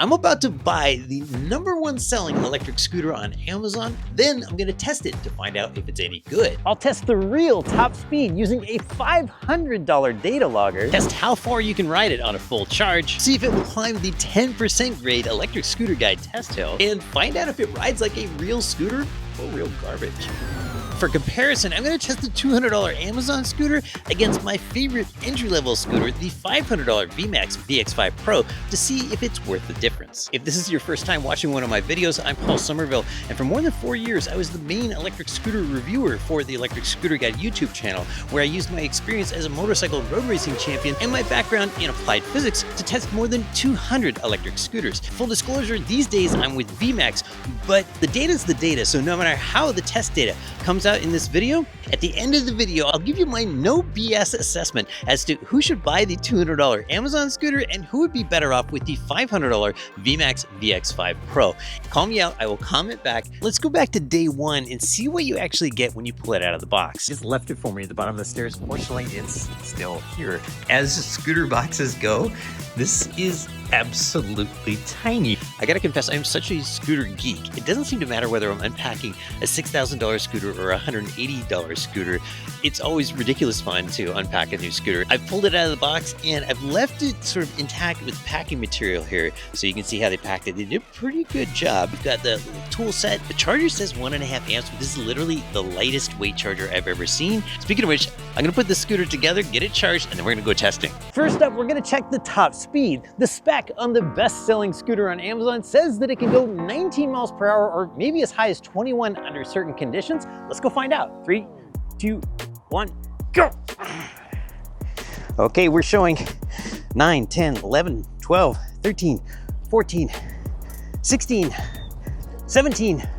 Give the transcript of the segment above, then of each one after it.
I'm about to buy the #1 selling electric scooter on Amazon, then I'm gonna test it to find out if it's any good. I'll test the real top speed using a $500 data logger, Test how far you can ride it on a full charge, see if it will climb the 10% grade electric scooter guide test hill, and find out if it rides like a real scooter or real garbage. For comparison, I'm going to test the $200 Amazon scooter against my favorite entry-level scooter, the $500 VMAX VX5 Pro, to see if it's worth the difference. If this is your first time watching one of my videos, I'm Paul Somerville, and for more than 4 years, I was the main electric scooter reviewer for the Electric Scooter Guide YouTube channel, where I used my experience as a motorcycle road racing champion and my background in applied physics to test more than 200 electric scooters. Full disclosure, these days I'm with VMAX, but the data's the data, so no matter how the test data comes out in this video, at the end of the video, I'll give you my no BS assessment as to who should buy the $200 Amazon scooter and who would be better off with the $500 VMAX VX5 Pro. Call me out, I will comment back. Let's go back to day one and see what you actually get when you pull it out of the box. just left it for me at the bottom of the stairs. Fortunately, it's still here. As scooter boxes go, this is absolutely tiny. I gotta confess, I'm such a scooter geek. It doesn't seem to matter whether I'm unpacking a $6,000 scooter or a $180 scooter. It's always ridiculous fun to unpack a new scooter. I've pulled it out of the box and I've left it sort of intact with packing material here, so you can see how they packed it. They did a pretty good job. We've got the little tool set. The charger says 1.5 amps, but this is literally the lightest weight charger I've ever seen. Speaking of which, I'm gonna put this scooter together, get it charged, and then we're gonna go testing. First up, we're gonna check the top speed. The spec on the best-selling scooter on Amazon says that it can go 19 miles per hour or maybe as high as 21 under certain conditions. Let's go find out. 3, 2, 1, go! Okay, we're showing 9, 10, 11, 12, 13, 14, 16, 17,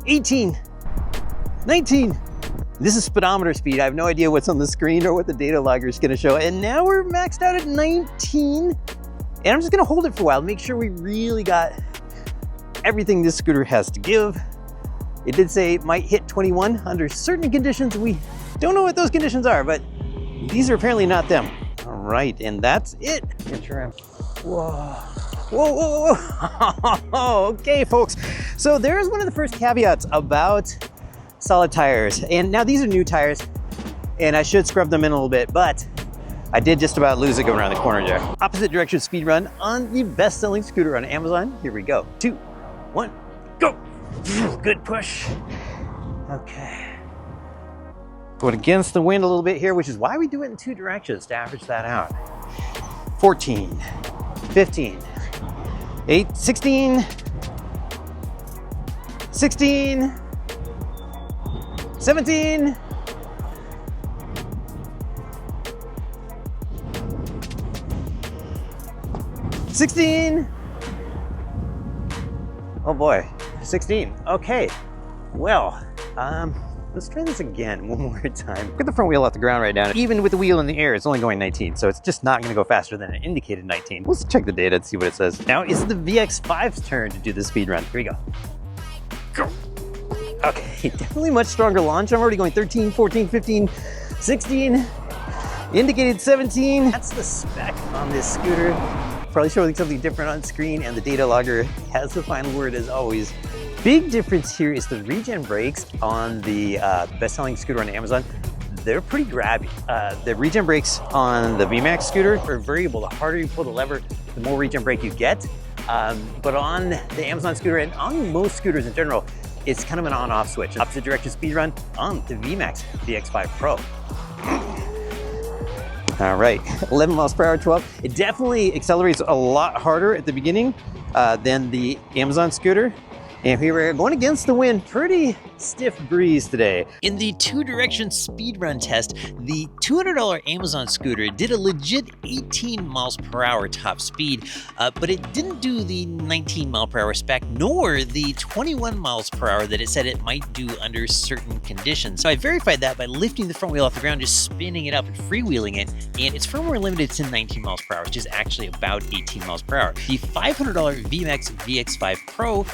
18, 19. This is speedometer speed. I have no idea what's on the screen or what the data logger is gonna show. And now we're maxed out at 19. And I'm just gonna hold it for a while, make sure we really got everything this scooter has to give. It did say it might hit 21 under certain conditions. We don't know what those conditions are, but these are apparently not them. All right, and that's it. Whoa. Whoa, whoa, whoa. Okay, folks. So there's one of the first caveats about solid tires. And now these are new tires, and I should scrub them in a little bit, but I did just about lose it going around the corner there. Opposite direction speed run on the best-selling scooter on Amazon. Here we go. 2, 1, go. Good push. Okay. Going against the wind a little bit here, which is why we do it in 2 directions to average that out. 14, 15, 8, 16, 16, 17, 16. Oh boy, 16. Okay, well, let's try this again one more time. Get the front wheel off the ground right now. Even with the wheel in the air, it's only going 19, so it's just not gonna go faster than it indicated 19. Let's check the data and see what it says. Now it's the VX5's turn to do the speed run. Here we go. Go. Okay, definitely much stronger launch. I'm already going 13, 14, 15, 16, indicated 17. That's the spec on this scooter. Probably showing something different on screen, and the data logger has the final word as always. Big difference here is the regen brakes on the best-selling scooter on Amazon. They're pretty grabby. The regen brakes on the VMAX scooter are variable. The harder you pull the lever, the more regen brake you get. But on the Amazon scooter, and on most scooters in general, it's kind of an on-off switch. Opposite direction speed run on the VMAX VX5 Pro. All right, 11 miles per hour, 12. It definitely accelerates a lot harder at the beginning than the Amazon scooter. And here we're going against the wind. Pretty stiff breeze today. In the 2-direction speed run test, the $200 Amazon scooter did a legit 18 miles per hour top speed, but it didn't do the 19 mile per hour spec, nor the 21 miles per hour that it said it might do under certain conditions. So I verified that by lifting the front wheel off the ground, just spinning it up and freewheeling it, and it's firmware limited to 19 miles per hour, which is actually about 18 miles per hour. The $500 VMAX VX5 Pro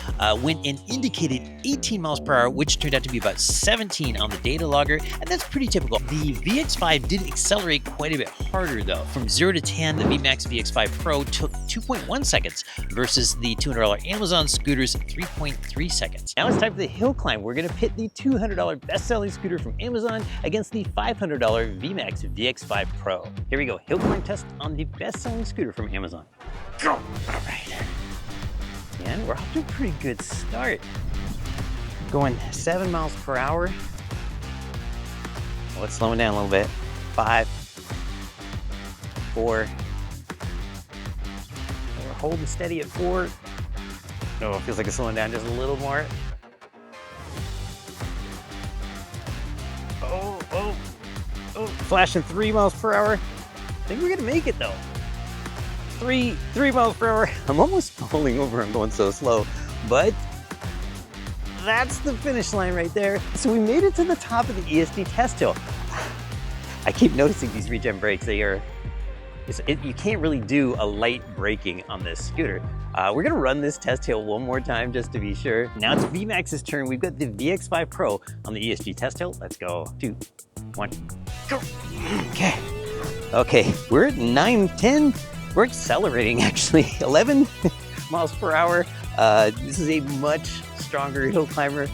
went and indicated 18 miles per hour, which turned out to be about 17 on the data logger, and that's pretty typical. The VX5 did accelerate quite a bit harder though. From 0 to 10, the VMAX VX5 Pro took 2.1 seconds versus the $200 Amazon scooter's 3.3 seconds. Now it's time for the hill climb. We're gonna pit the $200 best-selling scooter from Amazon against the $500 VMAX VX5 Pro. Here we go, hill climb test on the best-selling scooter from Amazon. Go! All right. And we're off to a pretty good start. Going 7 miles per hour. Well, let's slow it down a little bit. 5, 4. We're holding steady at 4. Oh, it feels like it's slowing down just a little more. Oh, flashing 3 miles per hour. I think we're gonna make it though. 3 miles per hour. I'm almost falling over, I'm going so slow, but that's the finish line right there. So we made it to the top of the ESG test hill. I keep noticing these regen brakes, you can't really do a light braking on this scooter. We're gonna run this test hill one more time just to be sure. Now it's VMAX's turn. We've got the VX5 Pro on the ESG test hill. Let's go, 2, 1, go. Okay, we're at 9, 10. We're accelerating actually, 11 miles per hour. This is a much stronger hill climber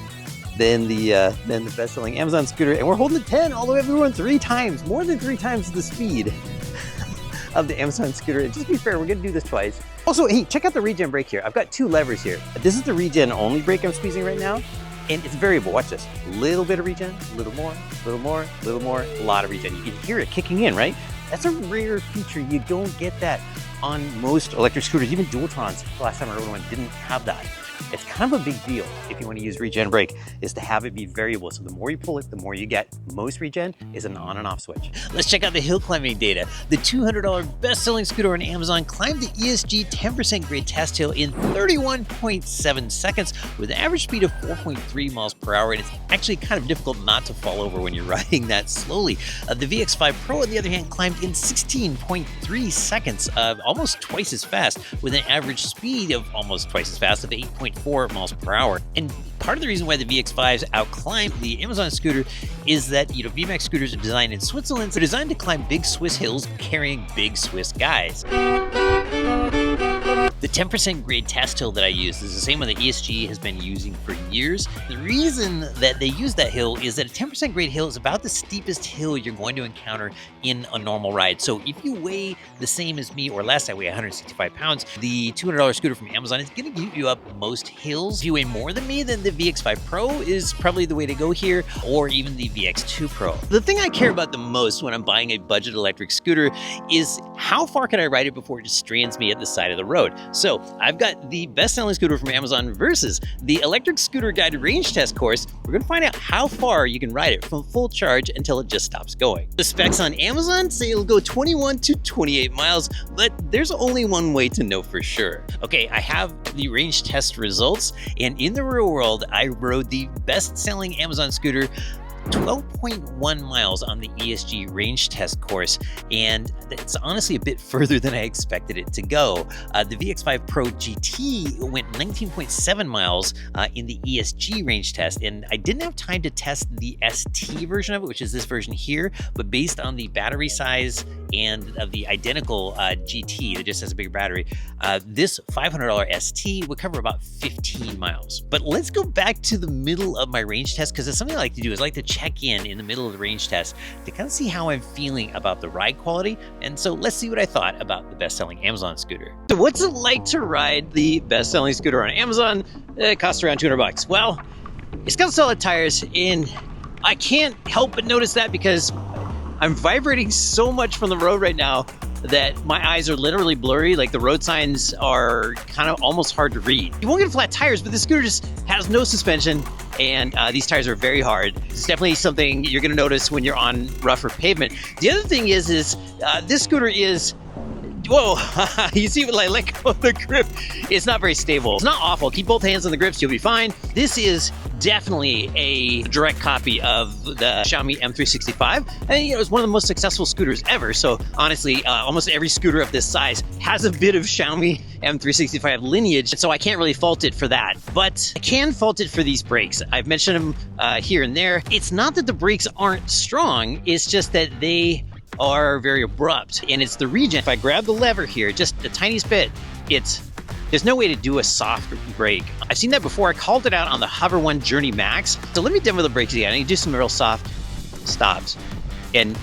than the best-selling Amazon scooter, and we're holding the 10 all the way up. We run 3 times, more than 3 times the speed of the Amazon scooter. And just to be fair, we're gonna do this twice. Also, hey, check out the regen brake here. I've got 2 levers here. This is the regen only brake I'm squeezing right now, and it's variable. Watch this. Little bit of regen, a little more, a little more, a little more, a lot of regen. You can hear it kicking in, right? That's a rare feature. You don't get that on most electric scooters. Even Dualtrons, the last time I rode one, didn't have that. It's kind of a big deal if you want to use regen brake, is to have it be variable. So the more you pull it, the more you get. Most regen is an on and off switch. Let's check out the hill climbing data. The $200 best-selling scooter on Amazon climbed the ESG 10% grade test hill in 31.7 seconds with an average speed of 4.3 miles per hour. And it's actually kind of difficult not to fall over when you're riding that slowly. The VX5 Pro, on the other hand, climbed in 16.3 seconds, almost twice as fast, with an average speed of almost twice as fast of 8.4 miles per hour. And part of the reason why the VX5s outclimbed the Amazon scooter is that, VMAX scooters are designed in Switzerland. They're designed to climb big Swiss hills carrying big Swiss guys. The 10% grade test hill that I used is the same one that ESG has been using for years. The reason that they use that hill is that a 10% grade hill is about the steepest hill you're going to encounter in a normal ride. So if you weigh the same as me or less, I weigh 165 pounds, the $200 scooter from Amazon is going to get you up most hills. If you weigh more than me, then the VX5 Pro is probably the way to go here, or even the VX2 Pro. The thing I care about the most when I'm buying a budget electric scooter is how far can I ride it before it just strands me at the side of the road. So I've got the best-selling scooter from Amazon versus the Electric Scooter Guide range test course. We're gonna find out how far you can ride it from full charge until it just stops going. The specs on Amazon say it'll go 21 to 28 miles, but there's only one way to know for sure. Okay, I have the range test results, and in the real world, I rode the best-selling Amazon scooter 12.1 miles on the ESG range test course, and it's honestly a bit further than I expected it to go. The VX5 Pro GT went 19.7 miles in the ESG range test, and I didn't have time to test the ST version of it, which is this version here, but based on the battery size and of the identical GT that just has a bigger battery, this $500 ST would cover about 15 miles. But let's go back to the middle of my range test, because it's something I like to do, is I like to check in the middle of the range test to kind of see how I'm feeling about the ride quality. And so let's see what I thought about the best-selling Amazon scooter. So what's it like to ride the best-selling scooter on Amazon? It costs around 200 bucks. Well, it's got solid tires, and I can't help but notice that because I'm vibrating so much from the road right now that my eyes are literally blurry. Like, the road signs are kind of almost hard to read. You won't get flat tires, but this scooter just has no suspension, and these tires are very hard. It's definitely something you're gonna notice when you're on rougher pavement. The other thing is this scooter is, whoa, you see when I let go of the grip, it's not very stable. It's not awful. Keep both hands on the grips, you'll be fine. This is definitely a direct copy of the Xiaomi M365. And it was one of the most successful scooters ever. So honestly, almost every scooter of this size has a bit of Xiaomi M365 lineage. So I can't really fault it for that. But I can fault it for these brakes. I've mentioned them here and there. It's not that the brakes aren't strong. It's just that they are very abrupt, and it's the regen. If I grab the lever here, just the tiniest bit, there's no way to do a soft brake. I've seen that before. I called it out on the Hover One Journey Max. So let me demo the brakes again. I need to do some real soft stops, and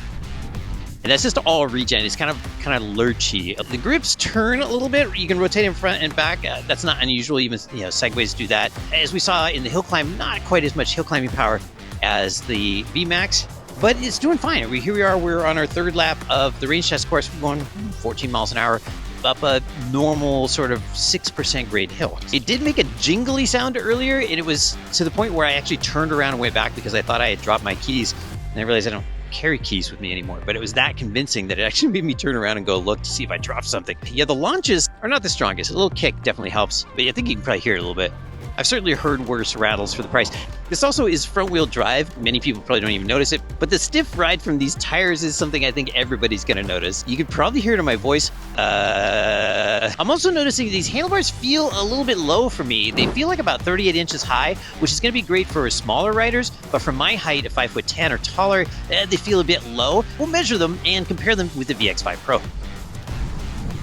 that's just all regen. It's kind of lurchy. The grips turn a little bit. You can rotate in front and back. That's not unusual. Even Segways do that. As we saw in the hill climb, not quite as much hill climbing power as the VMAX. But it's doing fine. Here we are, we're on our third lap of the range test course. We're going 14 miles an hour up a normal sort of 6% grade hill. It did make a jingly sound earlier, and it was to the point where I actually turned around and went back because I thought I had dropped my keys. And I realized I don't carry keys with me anymore, but it was that convincing that it actually made me turn around and go look to see if I dropped something. Yeah, the launches are not the strongest. A little kick definitely helps, but I think you can probably hear it a little bit. I've certainly heard worse rattles for the price. This also is front-wheel drive. Many people probably don't even notice it, but the stiff ride from these tires is something I think everybody's gonna notice. You could probably hear it in my voice. I'm also noticing these handlebars feel a little bit low for me. They feel like about 38 inches high, which is gonna be great for smaller riders, but for my height of 5'10" or taller, they feel a bit low. We'll measure them and compare them with the VX5 Pro.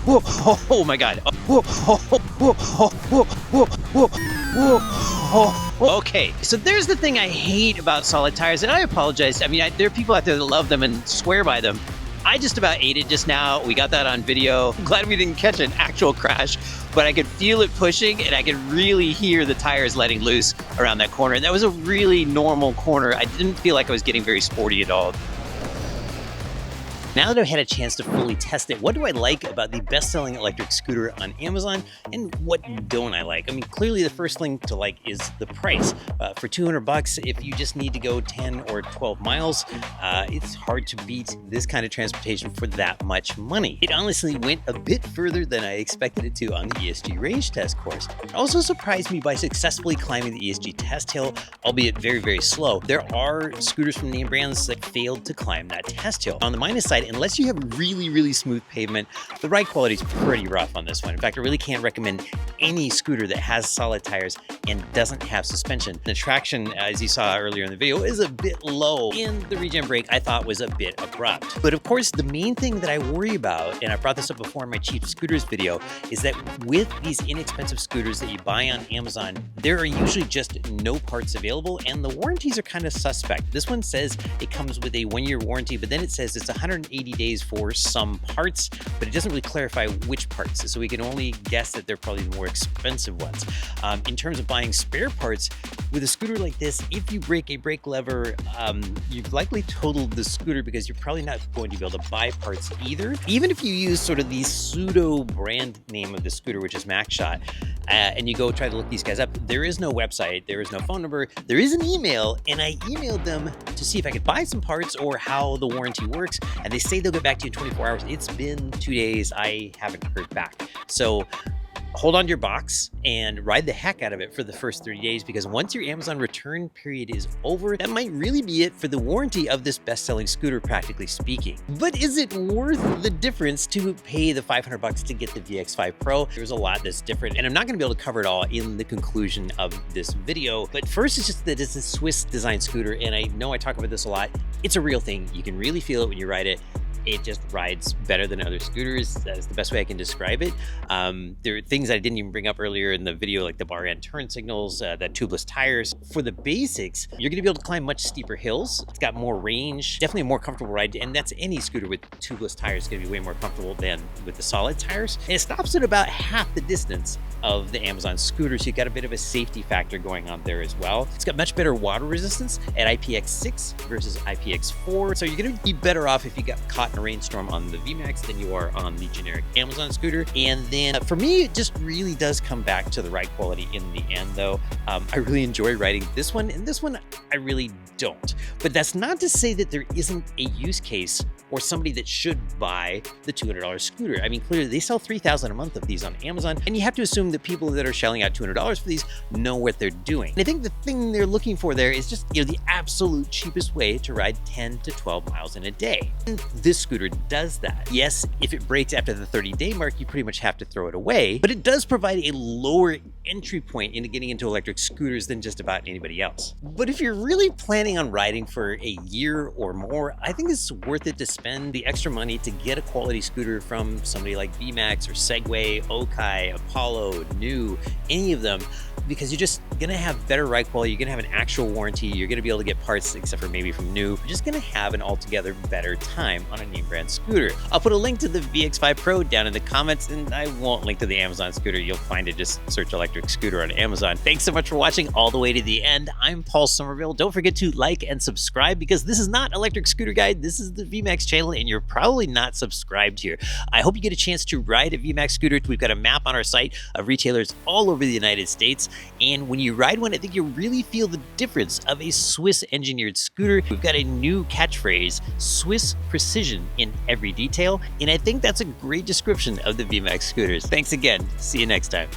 Whoa, oh my God. Whoa, okay, so there's the thing I hate about solid tires, and I apologize. I mean, there are people out there that love them and swear by them. I just about ate it just now. We got that on video. I'm glad we didn't catch an actual crash, but I could feel it pushing, and I could really hear the tires letting loose around that corner. And that was a really normal corner. I didn't feel like I was getting very sporty at all. Now that I've had a chance to fully test it, what do I like about the best-selling electric scooter on Amazon, and what don't I like? I mean, clearly the first thing to like is the price. For 200 bucks, if you just need to go 10 or 12 miles, it's hard to beat this kind of transportation for that much money. It honestly went a bit further than I expected it to on the ESG range test course. It also surprised me by successfully climbing the ESG test hill, albeit very, very slow. There are scooters from name brands that failed to climb that test hill. On the minus side, unless you have really, really smooth pavement, the ride quality is pretty rough on this one. In fact, I really can't recommend any scooter that has solid tires and doesn't have suspension. The traction, as you saw earlier in the video, is a bit low, and the regen brake I thought was a bit abrupt. But of course, the main thing that I worry about, and I brought this up before in my cheap scooters video, is that with these inexpensive scooters that you buy on Amazon, there are usually just no parts available, and the warranties are kind of suspect. This one says it comes with a 1-year warranty, but then it says it's 180 days for some parts, but it doesn't really clarify which parts, so we can only guess that they're probably the more expensive ones. In terms of buying spare parts, with a scooter like this, if you break a brake lever, you've likely totaled the scooter because you're probably not going to be able to buy parts either. Even if you use sort of the pseudo brand name of the scooter, which is Maxshot, and you go try to look these guys up, there is no website, there is no phone number, there is an email, and I emailed them to see if I could buy some parts or how the warranty works, and they say they'll get back to you in 24 hours. It's been 2 days. I haven't heard back. So hold on to your box and ride the heck out of it for the first 30 days, because once your Amazon return period is over, that might really be it for the warranty of this best-selling scooter, practically speaking. But is it worth the difference to pay the 500 bucks to get the VX5 Pro? There's a lot that's different, and I'm not going to be able to cover it all in the conclusion of this video. But first, it's just that it's a Swiss design scooter, and I know I talk about this a lot. It's a real thing. You can really feel it when you ride it. It just rides better than other scooters. That's the best way I can describe it. There are things I didn't even bring up earlier in the video, like the bar end turn signals, the tubeless tires. For the basics, you're gonna be able to climb much steeper hills. It's got more range, definitely a more comfortable ride, and that's any scooter with tubeless tires is gonna be way more comfortable than with the solid tires. And it stops at about half the distance of the Amazon scooter, so you got a bit of a safety factor going on there as well. It's got much better water resistance at IPX6 versus IPX4, so you're gonna be better off if you got caught caught in a rainstorm on the VMAX than you are on the generic Amazon scooter. And then for me, it just really does come back to the ride quality in the end though. I really enjoy riding this one, and this one I really don't. But that's not to say that there isn't a use case or somebody that should buy the $200 scooter. I mean, clearly they sell 3,000 a month of these on Amazon, and you have to assume that people that are shelling out $200 for these know what they're doing. And I think the thing they're looking for there is just, you know, the absolute cheapest way to ride 10 to 12 miles in a day. And this scooter does that. Yes, if it breaks after the 30-day mark, you pretty much have to throw it away, but it does provide a lower entry point into getting into electric scooters than just about anybody else. But if you're really planning on riding for a year or more, I think it's worth it to spend the extra money to get a quality scooter from somebody like VMAX or Segway, Okai, Apollo, New, any of them, because you're just gonna have better ride quality, you're gonna have an actual warranty, you're gonna be able to get parts, except for maybe from New. You're just gonna have an altogether better time on a name brand scooter. I'll put a link to the VX5 Pro down in the comments, and I won't link to the Amazon scooter. You'll find it, just search electric scooter on Amazon. Thanks so much for watching all the way to the end. I'm Paul Somerville. Don't forget to like and subscribe, because this is not Electric Scooter Guide, this is the VMAX channel, and you're probably not subscribed here. I hope you get a chance to ride a VMAX scooter. We've got a map on our site of retailers all over the United States, and when you ride one, I think you'll really feel the difference of a Swiss engineered scooter. We've got a new catchphrase, Swiss precision in every detail, and I think that's a great description of the VMAX scooters. Thanks again. See you next time.